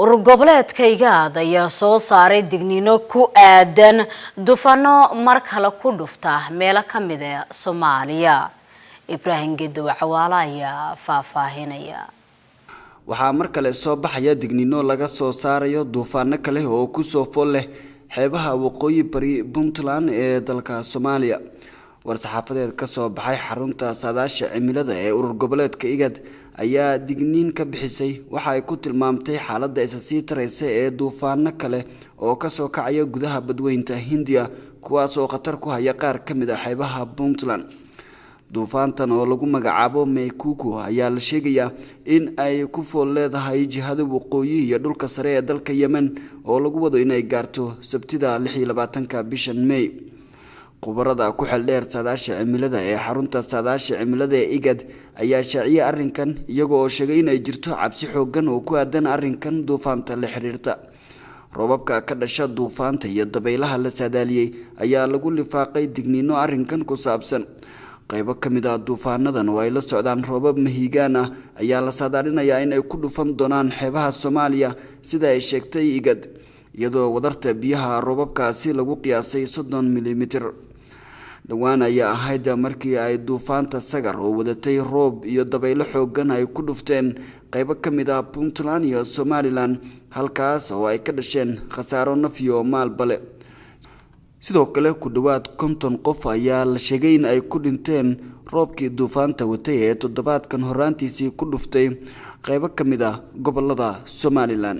urur goboleedkayga ayaa soo saaray digniino ku aadan duufaano mar kale ku dhufta meelo ka mid ah Soomaaliya. Ibrahim Gedo Cawaala ayaa faahfaahinaya. waxaa mar kale soo baxaya digniino laga soo saarayo duufaano kale oo ku soo fool leh xeebaha waqooyi bari Puntland ee dalka Soomaaliya. war-saxaafadeed ka soo baxay xarunta saadaasha cimilada ee urur goboleedka IGAD ayaa digniin ka bixisay waxa ay ku tilmaamtay xaaladda isa sii taraysa ee duufaano kale oo ka soo kacaya gudaha badweynta Hindiya kuwaas oo khatar ku haya qaar ka mid ah xeebaha Puntland. duufaantan oo lagu magacaabo Meikuku ayaa la sheegayaa in ay ku fool leedahay jihada waqooyi iyo dhulka sare ee dalka Yemen oo lagu wado inay gaarto Sabtida 26 bishan May. qubarada ku xil dheer saadaasha cimilada ee xarunta saadaasha cimilada ee IGAD ayaa shaaciyay arrinkan iyagoo sheegay in ay jirto cabsi xooggan oo ku aadan arrinkan duufaanta la xiriirta. roobabka ka dhasha duufaanta iyo dabaylaha la saadaaliyay ayaa lagu lifaaqay digniino arrinkan ku saabsan. qaybo ka mid ah duufaanadan oo ay la socdaan roobab mahiigaan ah ayaa la saadaalinayaa in ay ku dhufan doonaan xeebaha Soomaaliya sida ay sheegtay IGAD iyadoo wadarta biyaha roobabkaasi lagu qiyaasay 30 mm. dhawaan ayaa ahayd markii ay duufaanta Sagar oo wadatay roob iyo dabaylo xooggan ay ku dhufteen qaybo ka mid ah Puntland iyo Somaliland halkaas oo ay ka dhasheen khasaaro naf iyo maalba leh. sidoo kale ku dhawaad 50 qof ayaa la sheegay in ay ku dhinteen roobkii duufaanta watay ee toddobaadkan horaantiisii ku dhuftay qaybo ka mid ah gobolada Somaliland.